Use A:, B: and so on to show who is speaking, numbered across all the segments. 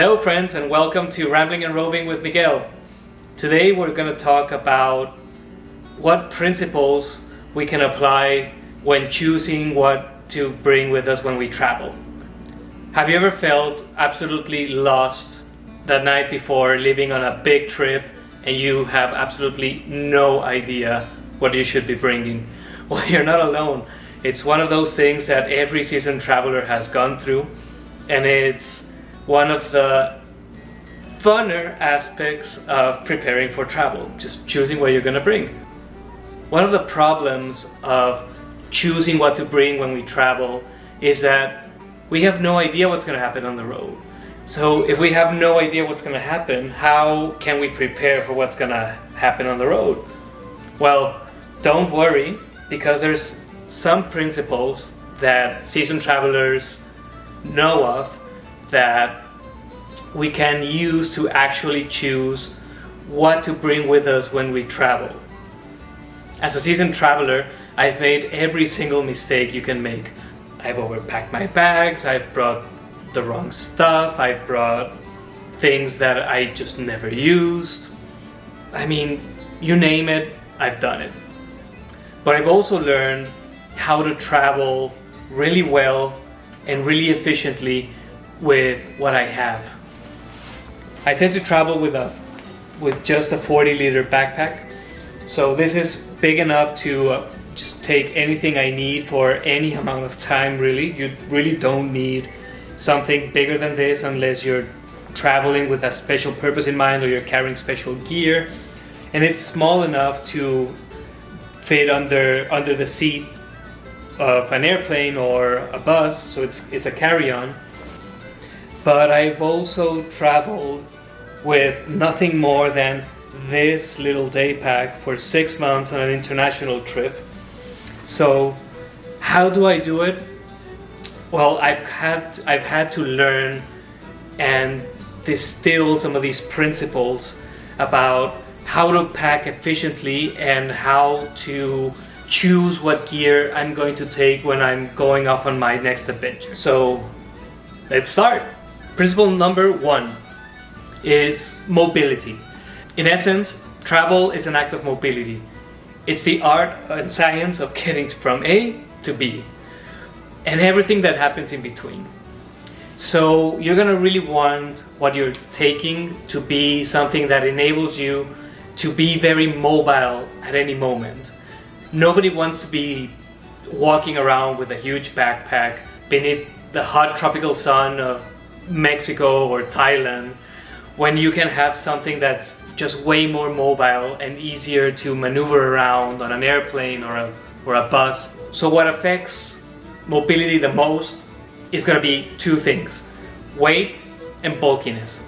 A: Hello friends, and welcome to Rambling and Roving with Miguel. Today we're going to talk about what principles we can apply when choosing what to bring with us when we travel. Have you ever felt absolutely lost the night before leaving on a big trip and you have absolutely no idea what you should be bringing? Well, you're not alone. It's one of those things that every seasoned traveler has gone through, and it's one of the funner aspects of preparing for travel, just choosing what you're going to bring. One of the problems of choosing what to bring when we travel is that we have no idea what's going to happen on the road. So if we have no idea what's going to happen, how can we prepare for what's going to happen on the road? Well, don't worry, because there's some principles that seasoned travelers know of that we can use to actually choose what to bring with us when we travel. As a seasoned traveler, I've made every single mistake you can make. I've overpacked my bags, I've brought the wrong stuff, I've brought things that I just never used. I mean, you name it, I've done it. But I've also learned how to travel really well and really efficiently with what I have. I tend to travel with just a 40-liter backpack. So this is big enough to just take anything I need for any amount of time, really. You really don't need something bigger than this unless you're traveling with a special purpose in mind or you're carrying special gear. And it's small enough to fit under the seat of an airplane or a bus, so it's a carry-on. But I've also traveled with nothing more than this little day pack for 6 months on an international trip. So how do I do it? Well, I've had to learn and distill some of these principles about how to pack efficiently and how to choose what gear I'm going to take when I'm going off on my next adventure. So let's start. Principle number 1 is mobility. In essence, travel is an act of mobility. It's the art and science of getting from A to B and everything that happens in between. So you're gonna really want what you're taking to be something that enables you to be very mobile at any moment. Nobody wants to be walking around with a huge backpack beneath the hot tropical sun of Mexico or Thailand when you can have something that's just way more mobile and easier to maneuver around on an airplane or a bus. So what affects mobility the most is going to be two things: weight and bulkiness.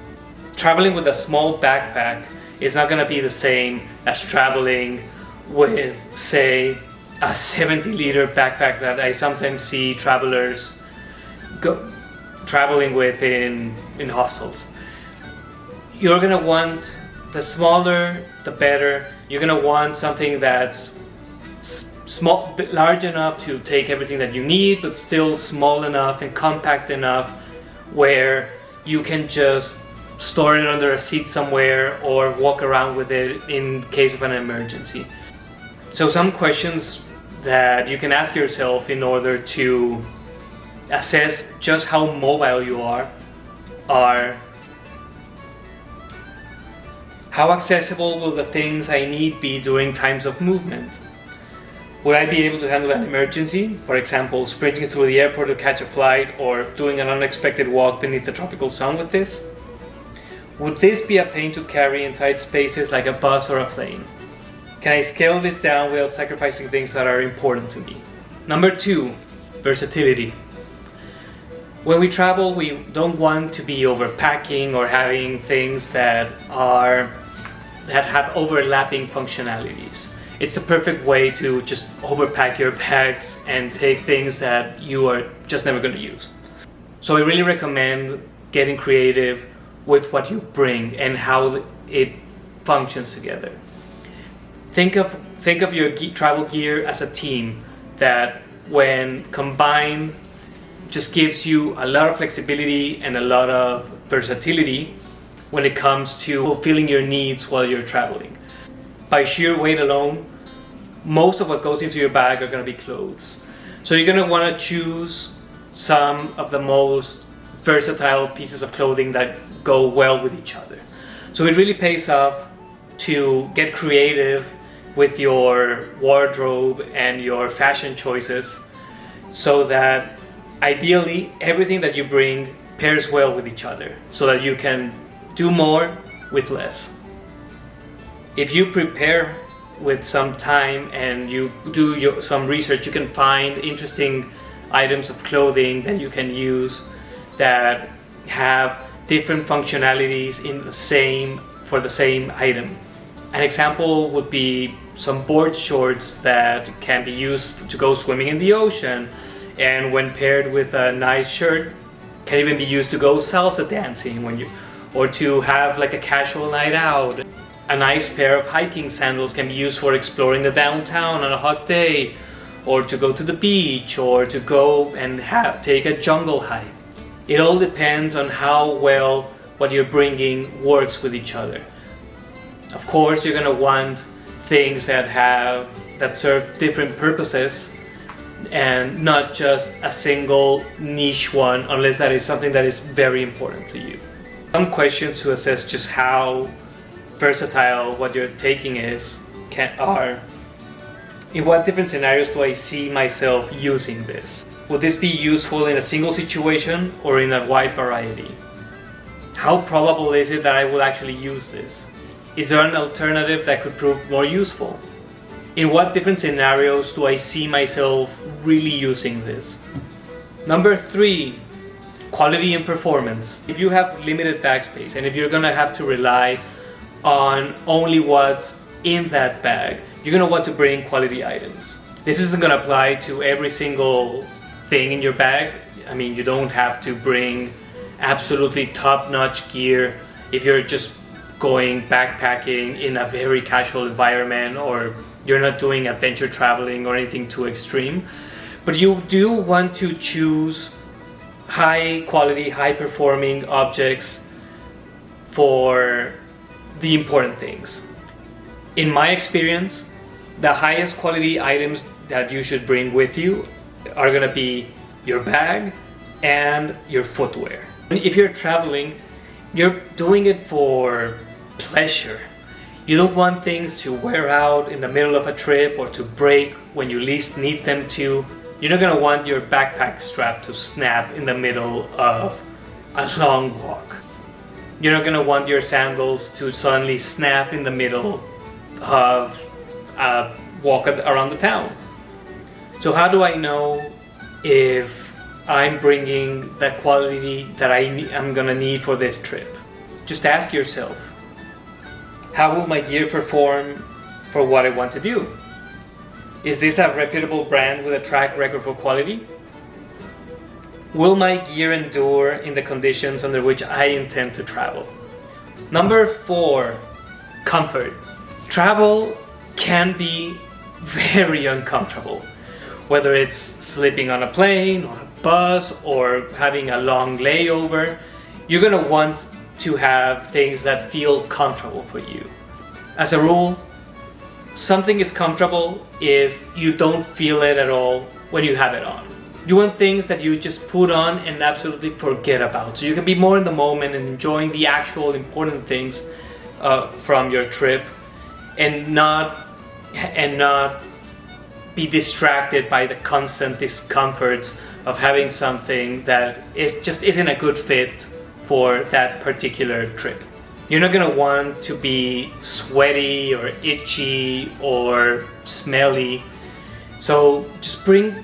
A: Traveling with a small backpack is not going to be the same as traveling with, say, a 70-liter backpack that I sometimes see travelers traveling with in hostels. You're gonna want the smaller, the better. You're gonna want something that's small, large enough to take everything that you need, but still small enough and compact enough where you can just store it under a seat somewhere or walk around with it in case of an emergency. So some questions that you can ask yourself in order to assess just how mobile you are how accessible will the things I need be during times of movement? Would I be able to handle an emergency? For example, sprinting through the airport to catch a flight or doing an unexpected walk beneath the tropical sun with this? Would this be a pain to carry in tight spaces like a bus or a plane? Can I scale this down without sacrificing things that are important to me? Number 2, versatility. When we travel, we don't want to be overpacking or having things that have overlapping functionalities. It's the perfect way to just overpack your bags and take things that you are just never going to use. So I really recommend getting creative with what you bring and how it functions together. Think of your travel gear as a team that, when combined, just gives you a lot of flexibility and a lot of versatility when it comes to fulfilling your needs while you're traveling. By sheer weight alone, most of what goes into your bag are going to be clothes. So you're going to want to choose some of the most versatile pieces of clothing that go well with each other. So it really pays off to get creative with your wardrobe and your fashion choices so that ideally everything that you bring pairs well with each other so that you can do more with less. If you prepare with some time and you do some research, you can find interesting items of clothing that you can use that have different functionalities for the same item. An example would be some board shorts that can be used to go swimming in the ocean, and when paired with a nice shirt can even be used to go salsa dancing or to have like a casual night out. A nice pair of hiking sandals can be used for exploring the downtown on a hot day, or to go to the beach, or to go and take a jungle hike. It all depends on how well what you're bringing works with each other. Of course, you're going to want things that serve different purposes and not just a single niche one, unless that is something that is very important to you. Some questions to assess just how versatile what you're taking are: in what different scenarios do I see myself using this? Would this be useful in a single situation or in a wide variety? How probable is it that I will actually use this? Is there an alternative that could prove more useful? In what different scenarios do I see myself really using this? Number 3, quality and performance. If you have limited bag space and if you're gonna have to rely on only what's in that bag, you're gonna want to bring quality items. This isn't gonna apply to every single thing in your bag. I mean, you don't have to bring absolutely top-notch gear if you're just going backpacking in a very casual environment, or you're not doing adventure traveling or anything too extreme. But you do want to choose high quality, high performing objects for the important things. In my experience, the highest quality items that you should bring with you are going to be your bag and your footwear. If you're traveling, you're doing it for pleasure. You don't want things to wear out in the middle of a trip or to break when you least need them to. You're not going to want your backpack strap to snap in the middle of a long walk. You're not going to want your sandals to suddenly snap in the middle of a walk around the town. So how do I know if I'm bringing the quality that I'm going to need for this trip? Just ask yourself, how will my gear perform for what I want to do? Is this a reputable brand with a track record for quality? Will my gear endure in the conditions under which I intend to travel? Number 4, comfort. Travel can be very uncomfortable. Whether it's sleeping on a plane or a bus or having a long layover, you're gonna want to have things that feel comfortable for you. As a rule, something is comfortable if you don't feel it at all when you have it on. You want things that you just put on and absolutely forget about, so you can be more in the moment and enjoying the actual important things from your trip, and not be distracted by the constant discomforts of having something that just isn't a good fit for that particular trip. You're not going to want to be sweaty or itchy or smelly, so just bring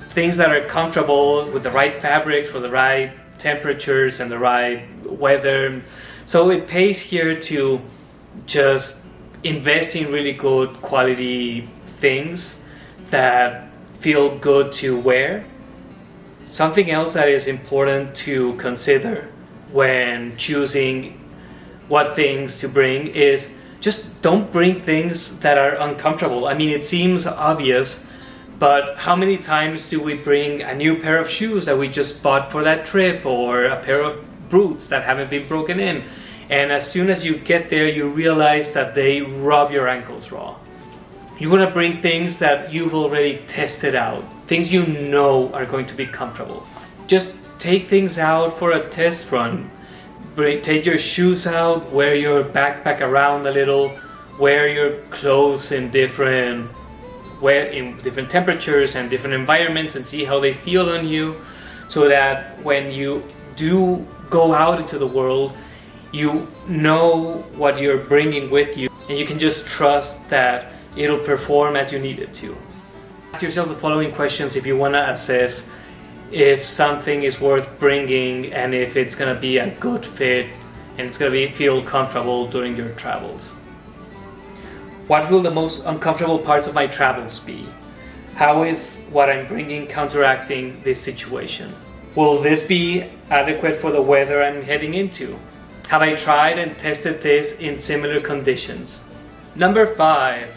A: things that are comfortable with the right fabrics for the right temperatures and the right weather. So it pays here to just invest in really good quality things that feel good to wear. Something else that is important to consider when choosing what things to bring is just don't bring things that are uncomfortable. I mean, it seems obvious, but how many times do we bring a new pair of shoes that we just bought for that trip, or a pair of brutes that haven't been broken in. And as soon as you get there, you realize that they rub your ankles raw. You want to bring things that you've already tested out, things you know are going to be comfortable. Just take things out for a test run. Take your shoes out, wear your backpack around a little, wear your clothes in different temperatures and different environments and see how they feel on you, so that when you do go out into the world, you know what you're bringing with you and you can just trust that it'll perform as you need it to. Ask yourself the following questions if you want to assess if something is worth bringing and if it's going to be a good fit and it's going to feel comfortable during your travels. What will the most uncomfortable parts of my travels be? How is what I'm bringing counteracting this situation? Will this be adequate for the weather I'm heading into? Have I tried and tested this in similar conditions? Number 5,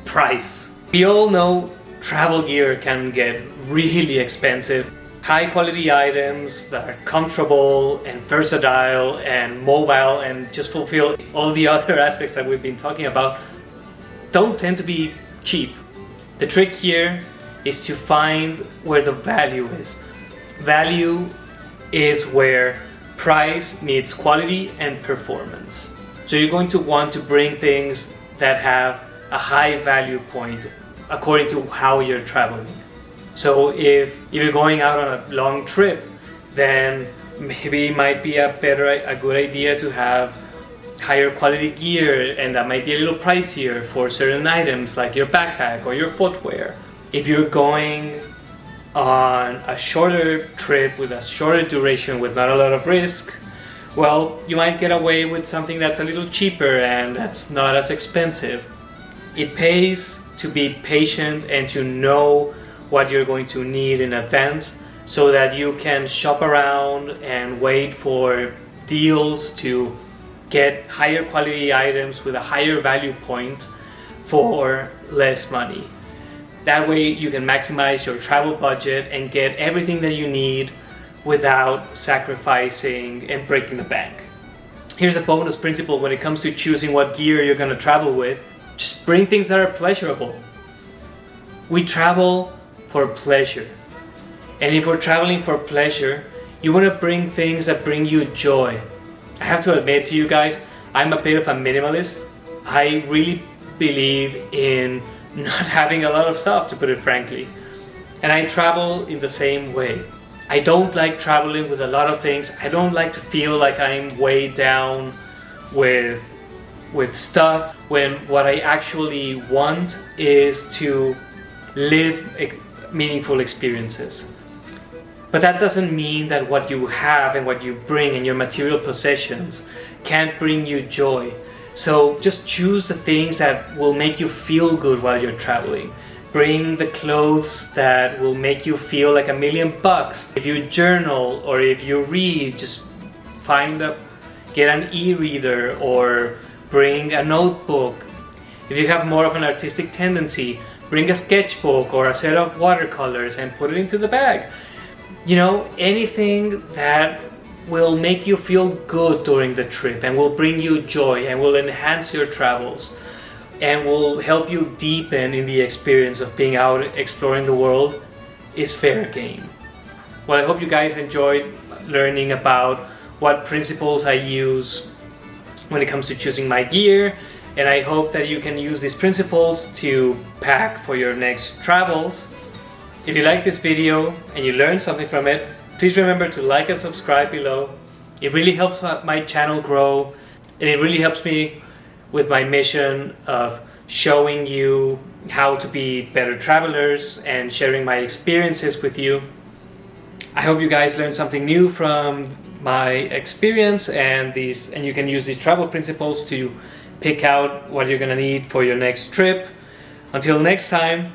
A: price. We all know travel gear can get really expensive. High quality items that are comfortable and versatile and mobile and just fulfill all the other aspects that we've been talking about don't tend to be cheap. The trick here is to find where the value is. Value is where price meets quality and performance. So you're going to want to bring things that have a high value point according to how you're traveling. So if you're going out on a long trip, then maybe it might be a good idea to have higher quality gear, and that might be a little pricier for certain items like your backpack or your footwear. If you're going on a shorter trip with a shorter duration with not a lot of risk, well, you might get away with something that's a little cheaper and that's not as expensive. It pays to be patient and to know what you're going to need in advance so that you can shop around and wait for deals to get higher quality items with a higher value point for less money. That way you can maximize your travel budget and get everything that you need without sacrificing and breaking the bank. Here's a bonus principle when it comes to choosing what gear you're going to travel with. Just bring things that are pleasurable. We travel for pleasure. And if we're traveling for pleasure, you want to bring things that bring you joy. I have to admit to you guys, I'm a bit of a minimalist. I really believe in not having a lot of stuff, to put it frankly. And I travel in the same way. I don't like traveling with a lot of things. I don't like to feel like I'm weighed down with stuff, when what I actually want is to live meaningful experiences. But that doesn't mean that what you have and what you bring and your material possessions can't bring you joy. So just choose the things that will make you feel good while you're traveling. Bring the clothes that will make you feel like $1,000,000. If you journal or if you read, just get an e-reader or bring a notebook. If you have more of an artistic tendency, bring a sketchbook or a set of watercolors and put it into the bag. You know, anything that will make you feel good during the trip and will bring you joy and will enhance your travels and will help you deepen in the experience of being out exploring the world is fair game. Well, I hope you guys enjoyed learning about what principles I use when it comes to choosing my gear, and I hope that you can use these principles to pack for your next travels. If you like this video and you learned something from it, please remember to like and subscribe below. It really helps my channel grow, and it really helps me with my mission of showing you how to be better travelers and sharing my experiences with you. I hope you guys learned something new from my experience and you can use these travel principles to pick out what you're gonna need for your next trip. Until next time,